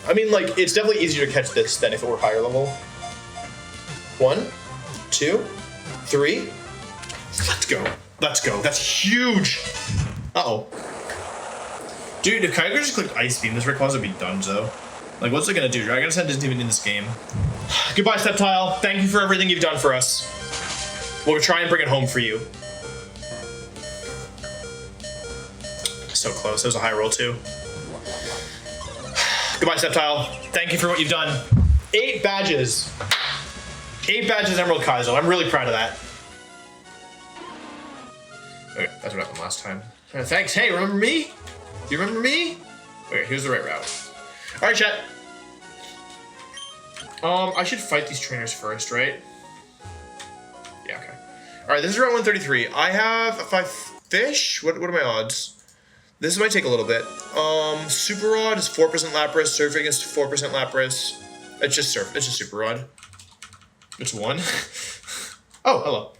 I mean, like, it's definitely easier to catch this than if it were higher level. 1, 2, 3. Let's go. Let's go. That's huge. Uh-oh. Dude, if Kyogre just clicked Ice Beam, this Rayquaza would be done, though. Like, what's it gonna do? Dragonite isn't even in this game. Goodbye, Sceptile. Thank you for everything you've done for us. We'll try and bring it home for you. So close. That was a high roll, too. Goodbye, Sceptile. Thank you for what you've done. 8 badges. 8 badges Emerald Kaizo. I'm really proud of that. Okay, that's what happened last time. Thanks. Hey, remember me? Do you remember me? Okay, here's the right route. All right, chat. I should fight these trainers first, right? Yeah, okay. All right, this is round 133. I have 5 fish. What are my odds? This might take a little bit. Super Rod is 4% Lapras. Surfing is 4% Lapras. It's just Surf. It's just Super Rod. It's 1. Oh, hello.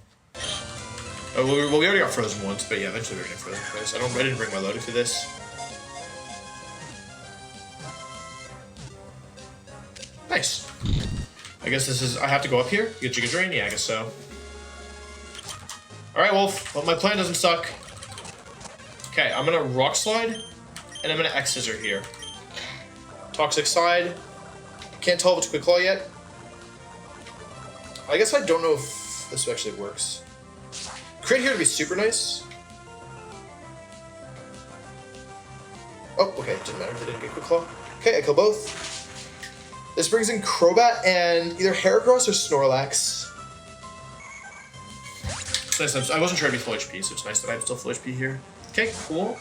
Oh, well, we already got frozen once, but yeah, eventually we're gonna get frozen twice. I didn't bring my loaded for this. Nice. I guess this is. I have to go up here. Get Giga Drain. Yeah, I guess so. All right, Wolf. Well, my plan doesn't suck. Okay, I'm gonna Rock Slide, and I'm gonna X Scissor here. Toxic Side. Can't tell if it's Quick Claw yet. I guess I don't know if this actually works. Crit here to be super nice. Oh, okay, didn't matter. They didn't get Quick Claw. Okay, I kill both. This brings in Crobat and either Heracross or Snorlax. It's nice. I wasn't sure to be full HP, so it's nice that I'm still full HP here. Okay, cool.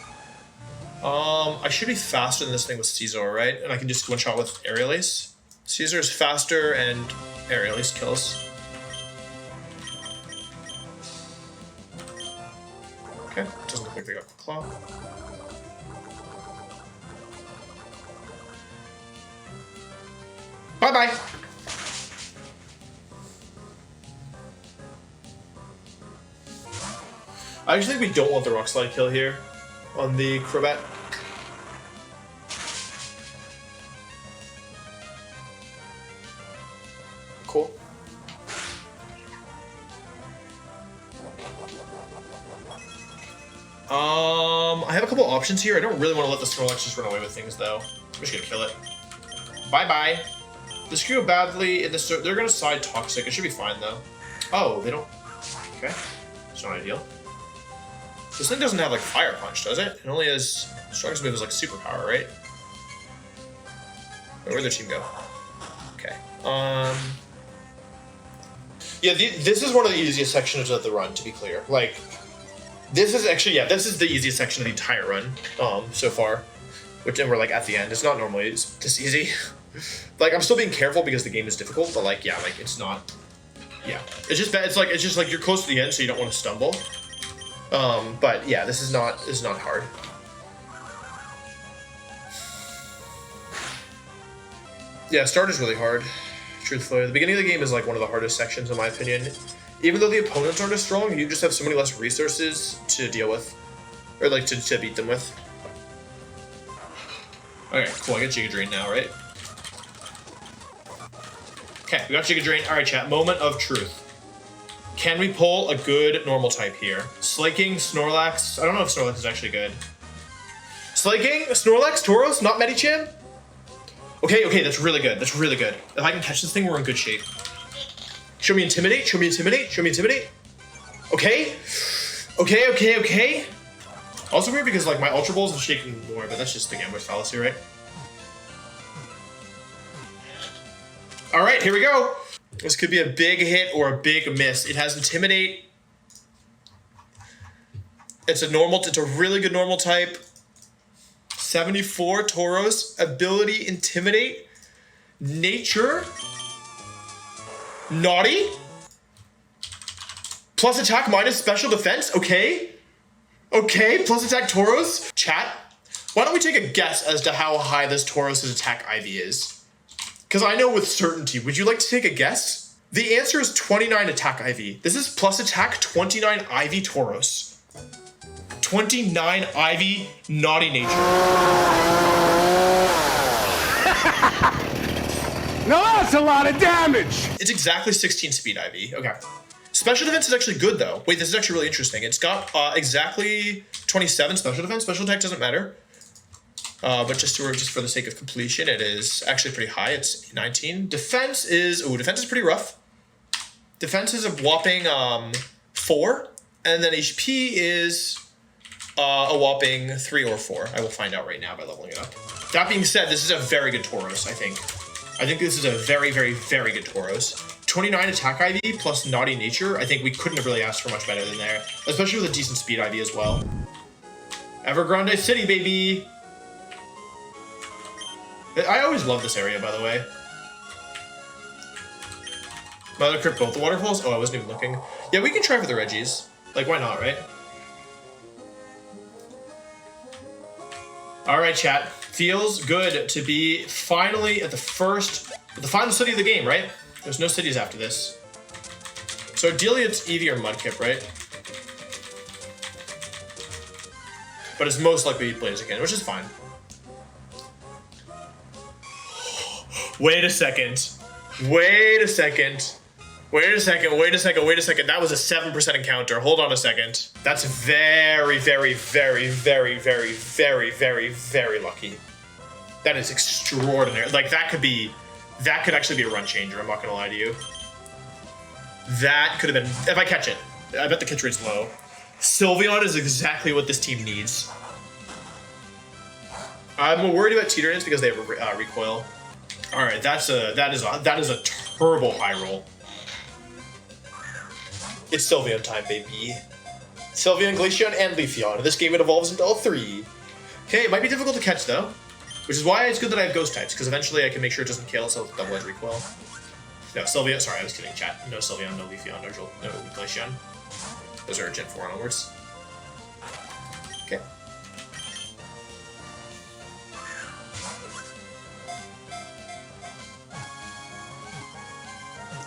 I should be faster than this thing with Caesar, right? And I can just one-shot with Aerial Ace. Caesar is faster and Aerial Ace kills. Okay, doesn't look like they got Claw. Bye-bye! I actually think we don't want the Rock Slide kill here on the Crobat. Cool. I have a couple options here. I don't really want to let the Snorlax just run away with things, though. I'm just gonna kill it. Bye-bye. This could go badly in the... They're gonna side Toxic. It should be fine, though. Oh, they don't... Okay. It's not ideal. This thing doesn't have, like, Fire Punch, does it? It only has... Strongest move is, like, Superpower, right? Where'd their team go? Okay. Yeah, this is one of the easiest sections of the run, to be clear. Like, this is actually... Yeah, this is the easiest section of the entire run, so far. And we're, like, at the end. It's not normally this easy. Like, I'm still being careful because the game is difficult, but, like, yeah, like, it's not... Yeah. It's just bad. It's just like you're close to the end, so you don't want to stumble. But, yeah, this is not hard. Yeah, start is really hard, truthfully. The beginning of the game is, like, one of the hardest sections, in my opinion. Even though the opponents aren't as strong, you just have so many less resources to deal with. Or, like, to beat them with. Okay, cool. I get Giga Drain now, right? Okay, we got Giga Drain. All right, chat. Moment of truth. Can we pull a good normal type here? Slaking, Snorlax. I don't know if Snorlax is actually good. Slaking, Snorlax, Tauros, not Medicham? Okay, that's really good. That's really good. If I can catch this thing, we're in good shape. Show me Intimidate, show me Intimidate, show me Intimidate. Okay. Also weird because, like, my Ultra Balls are shaking more, but that's just the Gambler's Fallacy, right? Alright, here we go. This could be a big hit or a big miss. It has Intimidate. It's a really good normal type. 74 Tauros. Ability Intimidate. Nature. Naughty. Plus attack minus special defense. Okay, plus attack Tauros. Chat, why don't we take a guess as to how high this Tauros' attack IV is? Because I know with certainty. Would you like to take a guess? The answer is 29 attack IV. This is plus attack 29 IV Tauros. 29 IV Naughty Nature. Now that's a lot of damage! It's exactly 16 speed IV. Okay. Special defense is actually good though. Wait, this is actually really interesting. It's got exactly 27 special defense. Special attack doesn't matter. But just for the sake of completion, it is actually pretty high. It's 19. Defense is pretty rough. Defense is a whopping 4, and then HP is a whopping 3 or 4. I will find out right now by leveling it up. That being said, this is a very good Tauros, I think. I think this is a very, very, very good Tauros. 29 attack IV plus naughty nature. I think we couldn't have really asked for much better than there, especially with a decent speed IV as well. Grande City, baby. I always love this area, by the way. My other crypt both the waterfalls? Oh, I wasn't even looking. Yeah, we can try for the Reggies. Like, why not, right? All right, chat. Feels good to be finally at the final city of the game, right? There's no cities after this. So ideally it's Eevee or Mudkip, right? But it's most likely Blaziken, which is fine. Wait a second. Wait a second. Wait a second, wait a second, wait a second. That was a 7% encounter. Hold on a second. That's very, very, very, very, very, very, very, very lucky. That is extraordinary. Like, that could actually be a run changer, I'm not gonna lie to you. That could have been, if I catch it. I bet the catch rate's low. Sylveon is exactly what this team needs. I'm worried about Teeternance because they have recoil. All right, that is a turbo high roll. It's Sylveon time, baby. Sylveon, Glaceon, and Leafeon. In this game, it evolves into all 3. Okay, it might be difficult to catch though, which is why it's good that I have Ghost types, because eventually I can make sure it doesn't kill, so double edge recoil. No, Sylveon. Sorry, I was kidding, chat. No Sylveon, no Leafeon, no Glaceon. Those are Gen 4 onwards. Okay.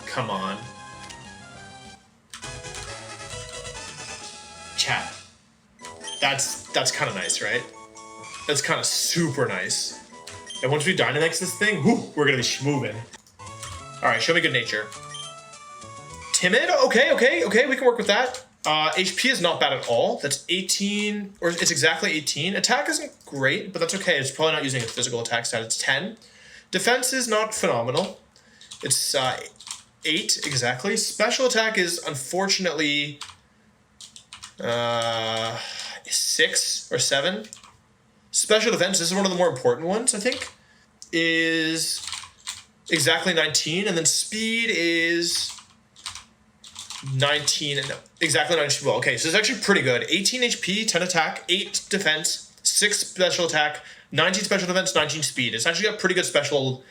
Come on. Chat. That's kind of nice, right? That's kind of super nice. And once we Dynamax this thing, whew, we're gonna be schmovin'. All right, show me good nature. Timid, okay, we can work with that. HP is not bad at all. That's 18, or it's exactly 18. Attack isn't great, but that's okay. It's probably not using its physical attack stat. It's 10. Defense is not phenomenal. It's 8, exactly. Special attack is unfortunately 6 or 7. Special defense, this is one of the more important ones, I think, is exactly 19, and then speed is 19, and exactly 19. Well, okay, so it's actually pretty good. 18 HP, 10 attack, 8 defense, 6 special attack, 19 special defense, 19 speed. It's actually got pretty good special,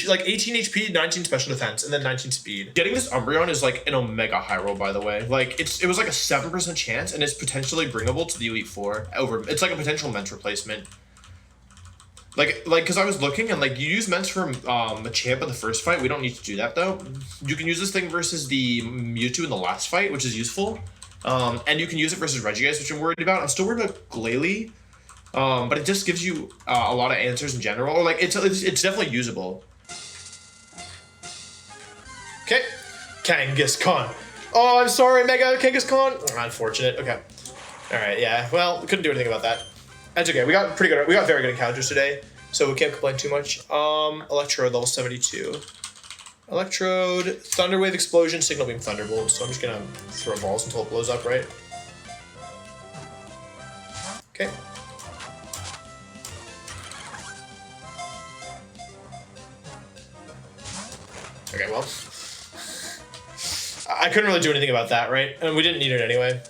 like 18 HP, 19 special defense, and then 19 speed. Getting this Umbreon is like an Omega high roll, by the way. Like, it was like a 7% chance, and it's potentially bringable to the Elite Four. It's like a potential Ment replacement. Like, because I was looking, and like, you use Ments for Machamp in the first fight. We don't need to do that, though. You can use this thing versus the Mewtwo in the last fight, which is useful. And you can use it versus Regigigas, which I'm worried about. I'm still worried about Glalie. But it just gives you a lot of answers in general. Or like, it's definitely usable. Okay. Kangaskhan. Oh, I'm sorry, Mega Kangaskhan. Unfortunate. Okay. Alright, yeah. Well, we couldn't do anything about that. That's okay. We got very good encounters today, so we can't complain too much. Electrode, level 72. Electrode, Thunder Wave Explosion, Signal Beam, Thunderbolt. So I'm just gonna throw balls until it blows up, right? Okay. Okay, well. I couldn't really do anything about that, right? And we didn't need it anyway.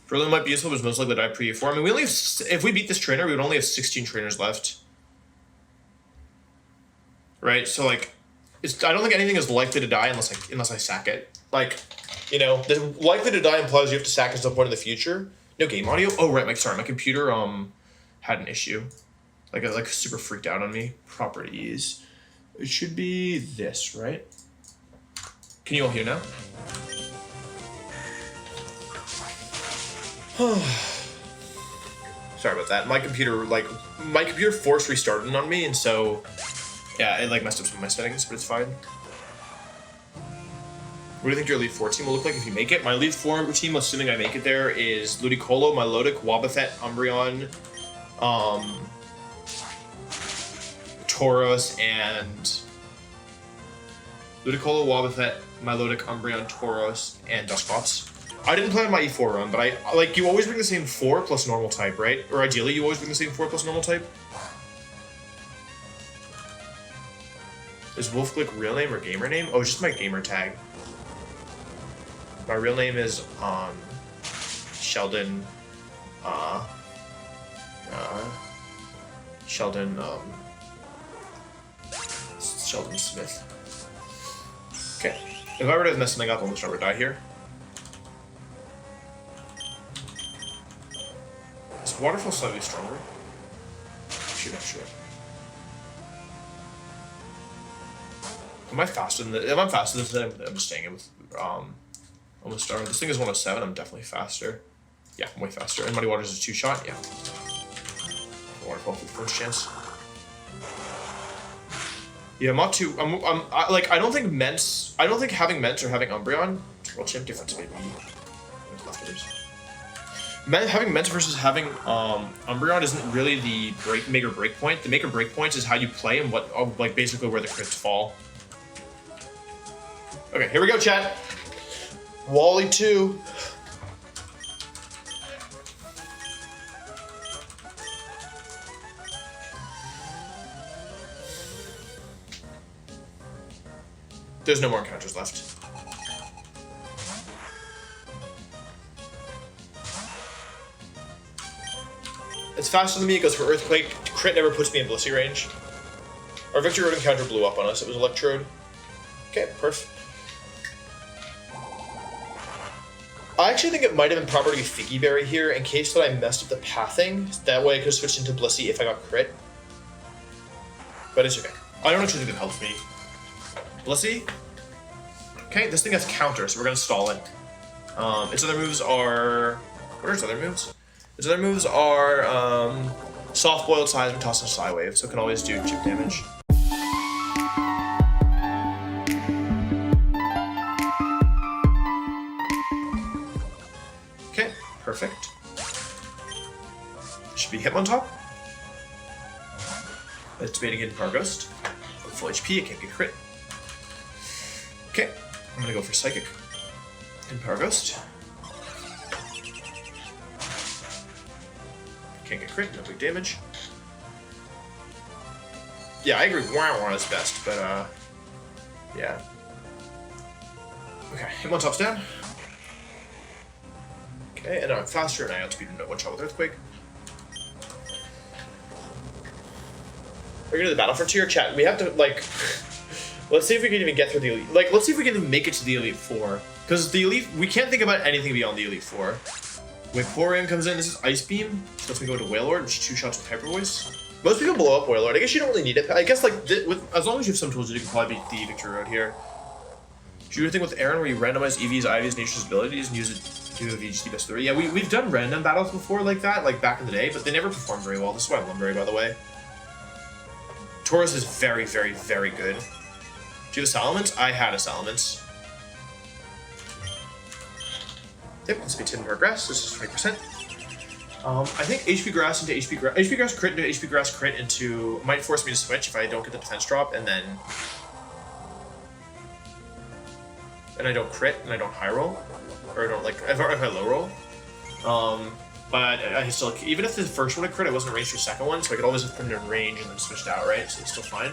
Really might be useful, but it's most likely to die pre-4. I mean, we only have, if we beat this trainer, we would only have 16 trainers left. Right? So, like, I don't think anything is likely to die unless I sack it. Like, you know, the likely to die implies you have to sack it at some point in the future. No game audio? Oh, right, my computer, had an issue. Like, it, super freaked out on me. Properties. It should be this, right? Can you all hear now? Sorry about that. My computer forced restarting on me, and so yeah, it like messed up some of my settings, but it's fine. What do you think your Elite Four team will look like if you make it? My Elite Four team, assuming I make it there, is Ludicolo, Milotic, Wobbuffet, Umbreon, Tauros, and Ludicolo, Wobbuffet, Milotic, Umbreon, Tauros, and Dusclops. I didn't plan my E4 run, but I like you always bring the same 4 plus normal type, right? Or ideally, you always bring the same 4 plus normal type. Is Wolfglick real name or gamer name? Oh, it's just my gamer tag. My real name is Sheldon. Sheldon Smith. Okay. If I were to mess something up, I'll almost never die here. Is Waterfall slightly stronger? Shoot, actually. Am I faster than this? If I'm faster than this, I'm just staying in with almost started. This thing is 107, I'm definitely faster. Yeah, I'm way faster. And Muddy Waters is 2-shot, yeah. Waterfall for the first chance. Yeah, I'm not too. I don't think Ments. I don't think having Ments or having Umbreon. World champ difference, maybe. Having Ments versus having Umbreon isn't really the make or break point. The make or break point is how you play and what, like, basically where the crits fall. Okay, here we go, chat. Wally 2. There's no more encounters left. It's faster than me, it goes for Earthquake. Crit never puts me in Blissey range. Our Victory Road encounter blew up on us, it was Electrode. Okay, perfect. I actually think it might have been proper to be Figgy Berry here in case that I messed up the pathing. That way I could have switched into Blissey if I got crit. But it's okay. I don't actually think it helps me. Blissey. Okay, this thing has counter, so we're gonna stall it. Its other moves are... What are its other moves? Its other moves are Soft Boiled, Seismic Toss, and Psywave, so it can always do chip damage. Okay, perfect. Should be Hitmontop. Let's bait again Parghost. With full HP, it can't get crit. Okay, I'm gonna go for Psychic and Parghost. Can't get crit, no big damage. Yeah, I agree. Wow, is best, but yeah. Okay, Hitmontop's down. Okay, and now I'm faster, and I outspeed into one shot with Earthquake. We're gonna do the Battle Frontier chat. We have to like. Let's see if we can even get through the Elite. Like, let's see if we can even make it to the Elite Four. Because the Elite, we can't think about anything beyond the Elite Four. Vaporeon comes in. This is Ice Beam. So let's go to Wailord, which is 2 shots with Hyper Voice. Most people blow up Wailord. I guess you don't really need it. I guess like as long as you have some tools, you can probably beat the Victory Road here. Should you do a thing with Aaron where you randomize EV's, IV's, Nature's abilities and use it to do a VGT best 3? Yeah, we've done random battles before like that, like back in the day, but they never performed very well. This is why I love Lumberry, by the way. Tauros is very, very, very good. Do you have a Salamence? I had a Salamence. Yep, let's be 10 per grass. This is 20%. I think HP Grass into HP Grass. HP Grass crit into HP Grass crit into. Might force me to switch if I don't get the defense drop, and then. And I don't crit, and I don't high roll. Or I don't like. If I low roll. But I still. Even if the first one I crit, I wasn't ranged for the second one, so I could always just put it in range and then switched out, right? So it's still fine.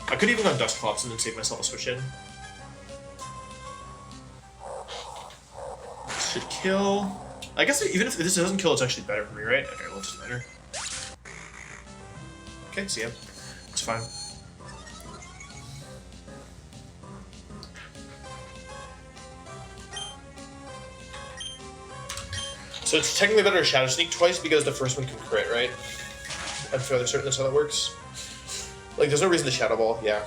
I could even go on Dusclops and then save myself a switch in. Should kill. I guess even if this doesn't kill, it's actually better for me, right? Okay, well, it doesn't matter. Okay, see ya. It's fine. So it's technically better to Shadow Sneak twice because the first one can crit, right? I'm fairly certain that's how that works. Like, there's no reason to Shadow Ball, yeah.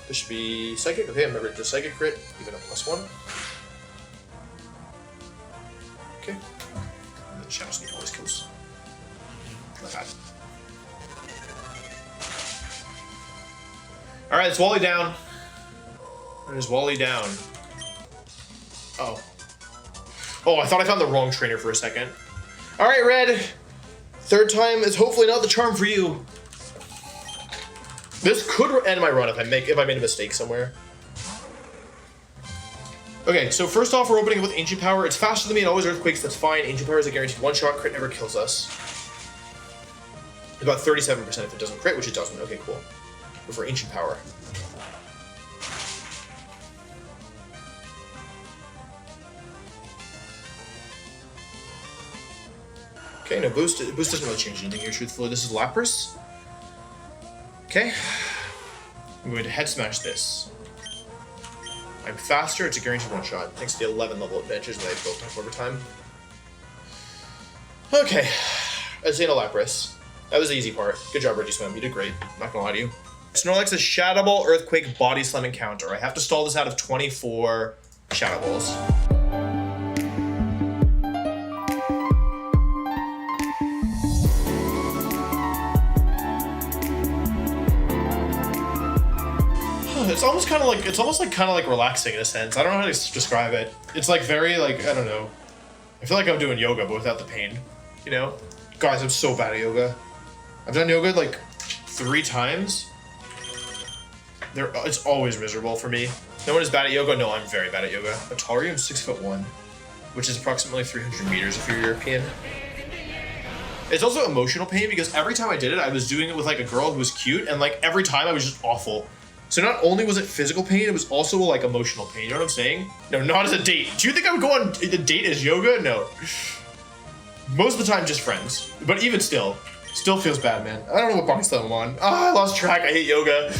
This should be Psychic. Okay, I remember the Psychic crit, even a +1. Okay. And then Shadow Sneak always kills. Alright, it's Wally down. There's Wally down. Oh. Oh, I thought I found the wrong trainer for a second. Alright, Red. Third time is hopefully not the charm for you. This could end my run if I made a mistake somewhere. Okay, so first off, we're opening with Ancient Power. It's faster than me and always Earthquakes, that's fine. Ancient Power is a guaranteed one-shot, crit never kills us. About 37% if it doesn't crit, which it doesn't. Okay, cool. But for Ancient Power. Okay, no boost. Boost doesn't really change anything here, truthfully. This is Lapras. Okay. I'm going to head smash this. I'm faster, it's a guaranteed one-shot, thanks to the 11 level advantage that I built up over time. Okay. Azena Lapras. That was the easy part. Good job, Reggie Swim. You did great. Not gonna lie to you. Snorlax is Shadow Ball, Earthquake, Body Slam encounter. I have to stall this out of 24 Shadow Balls. It's almost kind of like relaxing in a sense. I don't know how to describe it. It's like very like, I don't know. I feel like I'm doing yoga, but without the pain, you know? Guys, I'm so bad at yoga. I've done yoga like 3 times. It's always miserable for me. No one is bad at yoga. No, I'm very bad at yoga. Atari, I'm 6'1", which is approximately 300 meters if you're European. It's also emotional pain because every time I did it, I was doing it with like a girl who was cute, and like every time I was just awful. So not only was it physical pain, it was also like emotional pain. You know what I'm saying? No, not as a date. Do you think I would go on a date as yoga? No. Most of the time, just friends. But even still feels bad, man. I don't know what body slam I'm on. Ah, I lost track. I hate yoga.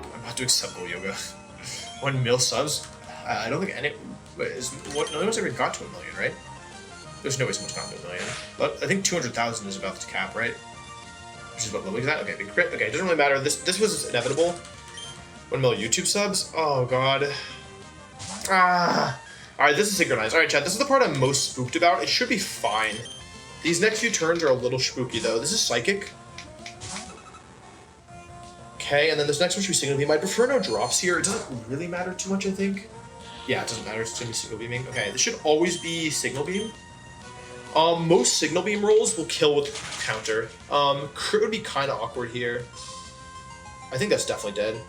I'm about to accept yoga. 1 mil subs? I don't think any. No one's ever got to 1 million, right? There's no way someone's gotten to 1 million. But I think 200,000 is about the cap, right? Which is what level is that? Okay, big crit. Okay, it doesn't really matter. This was inevitable. 1 mil YouTube subs. Oh god. Ah. Alright, this is synchronized. Alright, chat, this is the part I'm most spooked about. It should be fine. These next few turns are a little spooky though. This is psychic. Okay, and then this next one should be signal beam. I prefer no drops here. It doesn't really matter too much, I think. Yeah, it doesn't matter. It's gonna be signal beaming. Okay, this should always be signal beam. Most signal beam rolls will kill with counter. Crit would be kind of awkward here. I think that's definitely dead.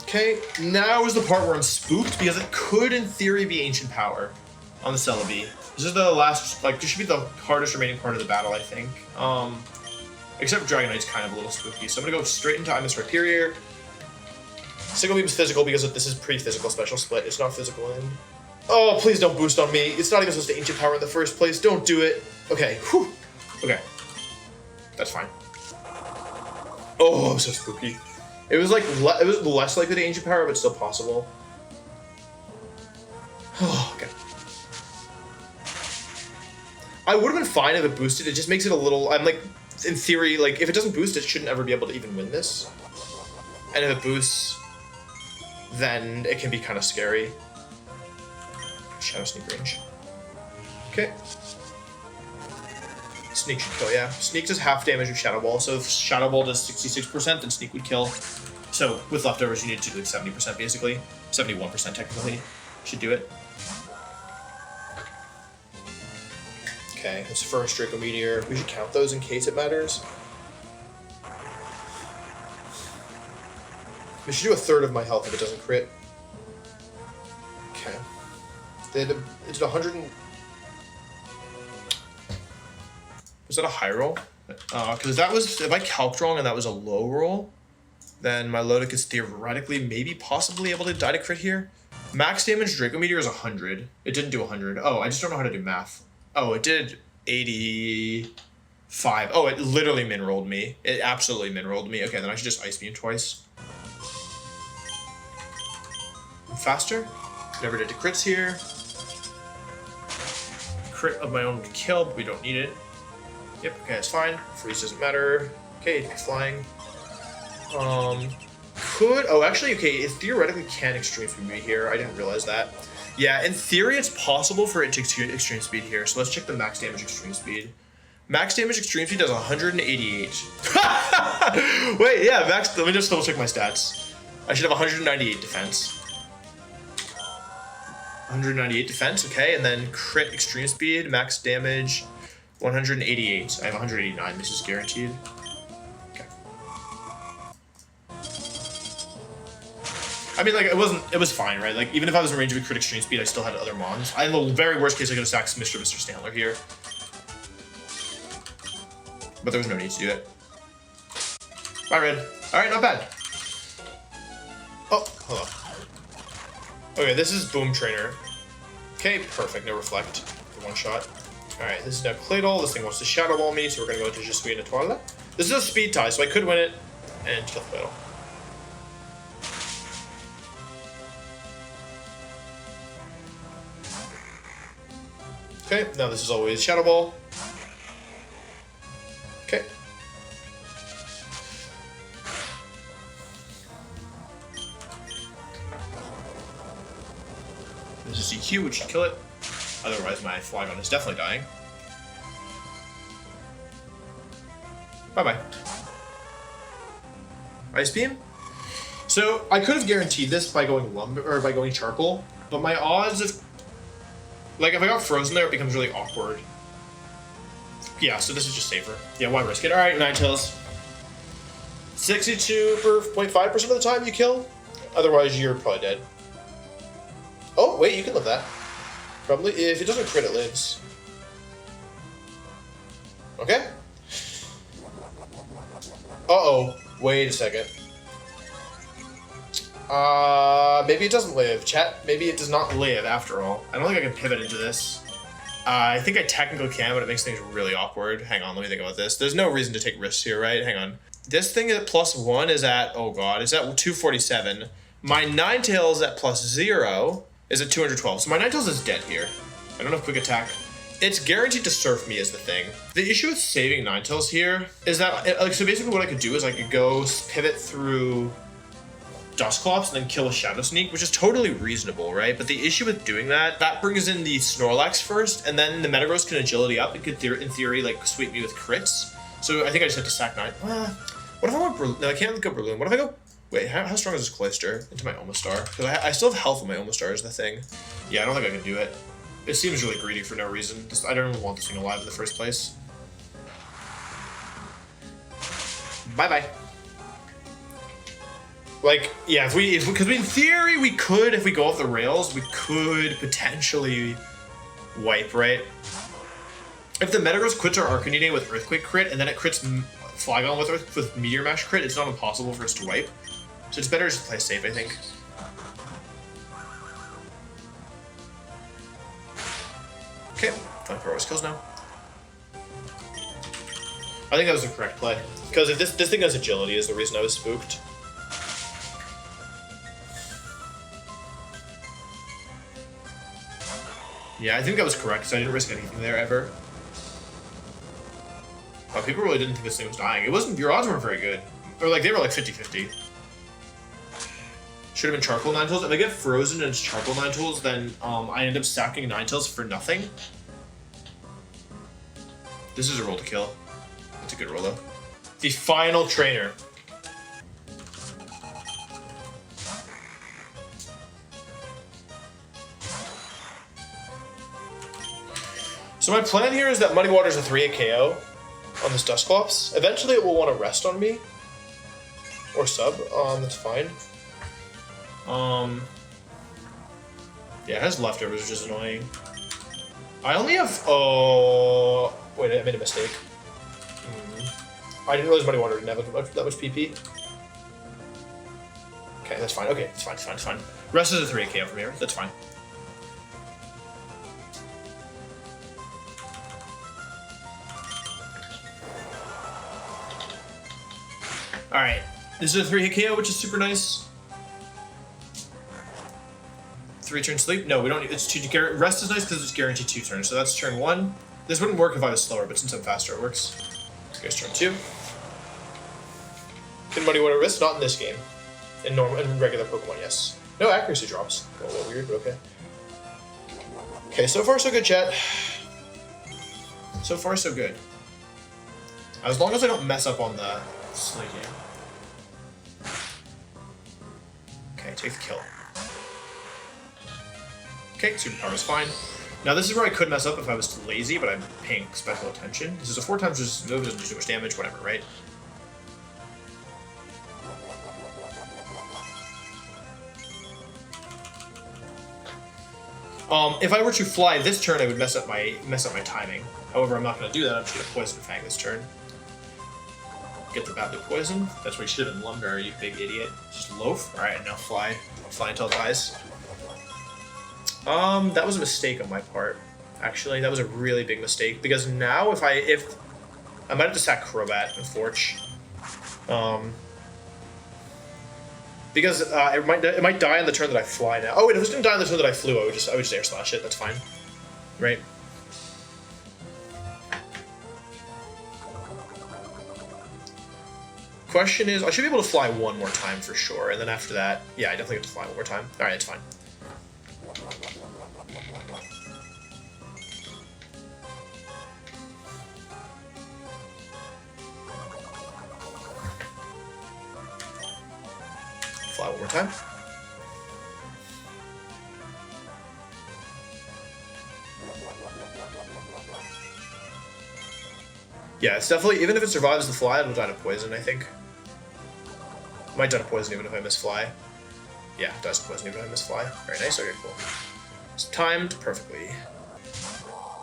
Okay, now is the part where I'm spooked because it could, in theory, be Ancient Power on the Celebi. This is the last, like, this should be the hardest remaining part of the battle, I think. Except Dragonite's kind of a little spooky, so I'm gonna go straight into I'm Rhyperior. Signal Beam is physical because this is pre-physical special split. It's not physical in. Oh, please don't boost on me. It's not even supposed to Ancient Power in the first place. Don't do it. Okay. Whew. Okay. That's fine. Oh, I'm so spooky. It was like it was less likely to Ancient Power, but still possible. Oh, okay. I would have been fine if it boosted. It just makes it a little. I'm like, in theory, like if it doesn't boost, it shouldn't ever be able to even win this. And if it boosts, then it can be kind of scary. Shadow Sneak range. Okay. Sneak should kill, yeah. Sneak does half damage with Shadow Ball, so if Shadow Ball does 66%, then Sneak would kill. So with leftovers, you need to do like 70% basically. 71% technically. Should do it. Okay, it's first Draco Meteor. We should count those in case it matters. We should do a third of my health if it doesn't crit. Okay. It's 100 and... Was that a high roll? Because that was... If I calced wrong and that was a low roll, then my Lodic is theoretically, maybe, possibly able to die to crit here. Max damage Draco Meteor is 100. It didn't do 100. Oh, I just don't know how to do math. Oh, it did 85. Oh, it literally min-rolled me. It absolutely min-rolled me. Okay, then I should just Ice Beam twice. I'm faster. Never did the crits here. Crit of my own to kill, but we don't need it. Yep, okay, it's fine. Freeze doesn't matter. Okay, it's flying. could... Oh, actually, okay, it theoretically can extreme speed me here. I didn't realize that. Yeah, in theory, it's possible for it to extreme speed here. So let's check the max damage extreme speed. Max damage extreme speed does 188. Wait, yeah, max... Let me just double check my stats. I should have 198 defense. 198 defense, okay, and then crit extreme speed, max damage, 188. I have 189, this is guaranteed. Okay. I mean, like, it was fine, right? Like, even if I was in range of a crit extreme speed, I still had other mons. In the very worst case, I could have sacked Mr. Stanler here. But there was no need to do it. Bye, Red. Alright, not bad. Oh, hello. Okay, this is Boom Trainer. Okay, perfect. No Reflect for one shot. Alright, this is now Claydol. This thing wants to Shadow Ball me, so we're going to go into Je suis une étoile. This is a speed tie, so I could win it and kill Claydol. Okay, now this is always Shadow Ball. Okay. This is EQ, which should kill it. Otherwise, my Flygon is definitely dying. Bye-bye. Ice Beam? So, I could have guaranteed this by going Charcoal, but my odds of... Like, if I got Frozen there, it becomes really awkward. Yeah, so this is just safer. Yeah, why risk it? Alright, Ninetales. 62.5% of the time you kill. Otherwise, you're probably dead. Oh, wait, you can live that. Probably. If it doesn't crit, it lives. Okay. Uh-oh. Wait a second. Maybe it doesn't live. Chat, maybe it does not live after all. I don't think I can pivot into this. I think I technically can, but it makes things really awkward. Hang on, let me think about this. There's no reason to take risks here, right? Hang on. This thing at +1 is at, oh god, it's at 247. My Ninetales at +0 is at 212. So my Ninetales is dead here. I don't have Quick Attack. It's guaranteed to surf me is the thing. The issue with saving Ninetales here is that, like, so basically what I could do is I could go pivot through Dusclops and then kill a Shadow Sneak, which is totally reasonable, right? But the issue with doing that brings in the Snorlax first, and then the Metagross can agility up and could, in theory, like, sweep me with crits. So I think I just have to sack 9. What if I want No, I can't go Breloom. What if I go... Wait, how strong is this Cloyster into my Omastar? Because I still have health on my Omastar is the thing. Yeah, I don't think I can do it. It seems really greedy for no reason. I don't even want this thing alive in the first place. Bye-bye. Like, yeah, because in theory we could, if we go off the rails, we could potentially wipe, right? If the Metagross quits our Arcanine with Earthquake crit, and then it crits Flygon with Meteor Mash crit, it's not impossible for us to wipe. So it's better just to play safe, I think. Okay, 5 Tauros kills now. I think that was the correct play. Because if this thing has agility is the reason I was spooked. Yeah, I think that was correct, because I didn't risk anything there ever. Wow, people really didn't think this thing was dying. It wasn't, your odds weren't very good. Or like, they were like 50-50. Should have been Charcoal Ninetales. If I get Frozen and it's Charcoal Ninetales, then I end up stacking Ninetales for nothing. This is a roll to kill. That's a good roll though. The final trainer. So my plan here is that Muddy Water's a 3-hit KO on this Dusclops. Eventually it will want to rest on me. Or sub, that's fine. Yeah, it has leftovers, which is annoying. I only have, oh, wait, I made a mistake. I didn't realize Muddy Water didn't have that much PP. Okay, that's fine. Okay, it's fine, it's fine, it's fine. Rest is a 3-hit KO from here, that's fine. Alright, this is a 3-hit KO, which is super nice. 3-turn sleep? No, we don't. It's 2. Rest is nice because it's guaranteed 2 turns, so that's turn 1. This wouldn't work if I was slower, but since I'm faster, it works. Here's turn 2. Can Muddy Water risk? Not in this game. In regular Pokemon, yes. No accuracy drops. A little weird, but okay. Okay, so far so good, chat. So far so good. As long as I don't mess up on the sleeping. Okay, take the kill. Okay, superpower is fine. Now this is where I could mess up if I was too lazy, but I'm paying special attention. This is a 4 times resist move, doesn't do too much damage, whatever, right? If I were to fly this turn, I would mess up my timing. However, I'm not going to do that. I'm just going to Poison Fang this turn. Get the badly poison. That's what you should have been Lumber, you big idiot. Just loaf. All right, now fly. I'll fly until it dies. That was a mistake on my part. Actually, that was a really big mistake because now if I might have to sack Crobat and Forge. Because it might die on the turn that I fly now. Oh wait, if it was gonna die on the turn that I flew, I would just air slash it. That's fine, right? Question is, I should be able to fly one more time for sure, and then after that, yeah, I definitely get to fly one more time. All right, it's fine. Fly one more time. Yeah, it's definitely, even if it survives the fly, it'll die to poison, I think. It might die to poison even if I miss fly. Yeah, it dies to poison even if I miss fly. Very nice, okay, cool. It's timed perfectly.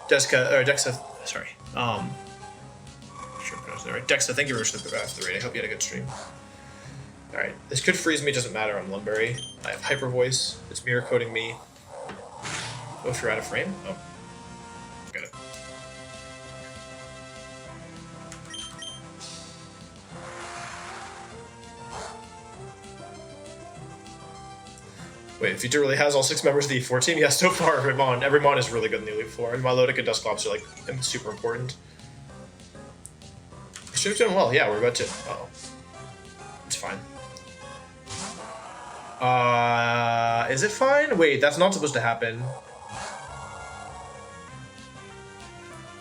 Dexa, sorry. Sure, pronounced that right. Dexa, thank you very much for the raid. I hope you had a good stream. Alright, this could freeze me, doesn't matter, I'm Lumberry. I have Hyper Voice, it's mirror coating me. Oh, if you're out of frame? Oh. Got it. Wait, Vita really has all 6 members of the E4 team? Yeah, so far, every mon is really good in the Elite Four, and Milotic and Dusclops are, like, super important. Stream's doing well, yeah, we're about to... Uh-oh. It's fine. Is it fine? Wait, that's not supposed to happen.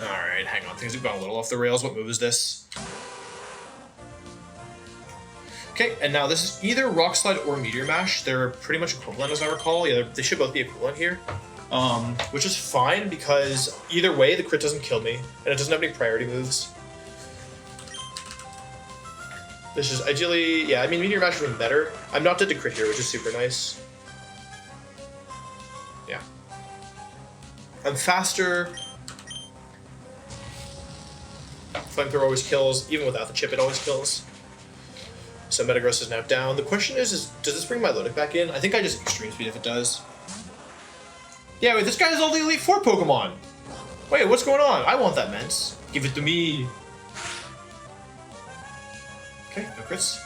Alright, hang on. Things have gone a little off the rails. What move is this? Okay, and now this is either Rock Slide or Meteor Mash. They're pretty much equivalent as I recall. Yeah, they should both be equivalent here. Which is fine because either way, the crit doesn't kill me, and it doesn't have any priority moves. This is ideally, yeah, I mean, Meteor Mash would have been better. I'm not dead to crit here, which is super nice. Yeah. I'm faster. Flamethrower always kills. Even without the chip, it always kills. So Metagross is now down. The question is does this bring my Milotic back in? I think I just Extreme Speed if it does. Yeah, wait, this guy has all the Elite Four Pokemon. Wait, what's going on? I want that Mence. Give it to me. Okay, no crits.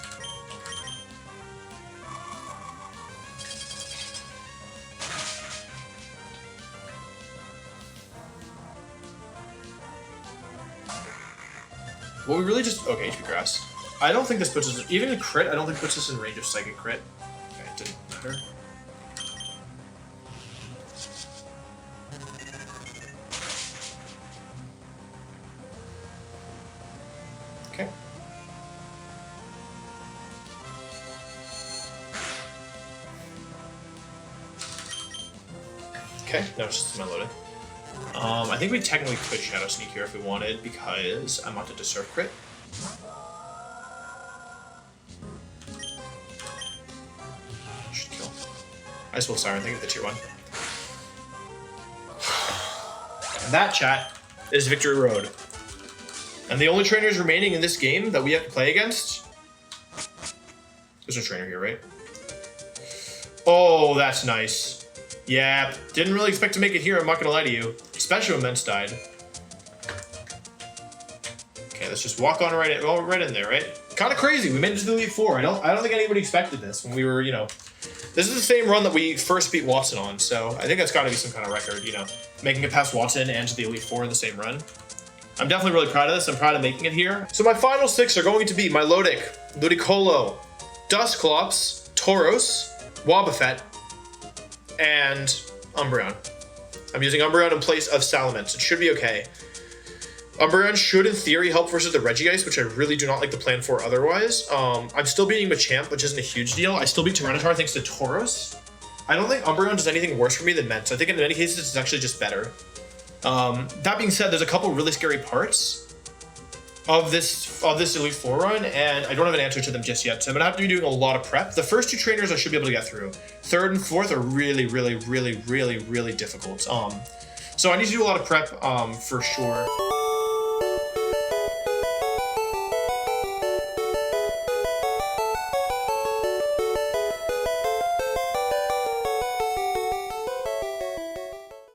Well, we really just... Okay, HP Grass. I don't think this puts us... Even a crit, I don't think puts us in range of Psychic Crit. Okay, it didn't matter. Okay. Okay, now it's just Milotic. I think we technically could Shadow Sneak here if we wanted, because I'm about to Deserve crit. Should kill. I just will Siren Thing at the tier 1. And that, chat, is Victory Road. And the only trainers remaining in this game that we have to play against... There's no trainer here, right? Oh, that's nice. Yeah, didn't really expect to make it here, I'm not gonna lie to you. Especially when Mence died. Okay, let's just walk on right in there, right? Kind of crazy, we made it to the Elite Four. I don't think anybody expected this when we were, you know... This is the same run that we first beat Watson on, so I think that's gotta be some kind of record, you know. Making it past Watson and to the Elite Four in the same run. I'm definitely really proud of this, I'm proud of making it here. So my final 6 are going to be Milotic, Ludicolo, Dusclops, Tauros, Wobbuffet, and Umbreon. I'm using Umbreon in place of Salamence. It should be okay. Umbreon should, in theory, help versus the Regigice, which I really do not like the plan for otherwise. I'm still beating Machamp, which isn't a huge deal. I still beat Tyranitar thanks to Tauros. I don't think Umbreon does anything worse for me than Mence. I think in many cases it's actually just better. That being said, there's a couple really scary parts of this Elite Four run, and I don't have an answer to them just yet. So I'm gonna have to be doing a lot of prep. The first two trainers I should be able to get through. Third and fourth are really, really, really, really, really difficult. So I need to do a lot of prep for sure.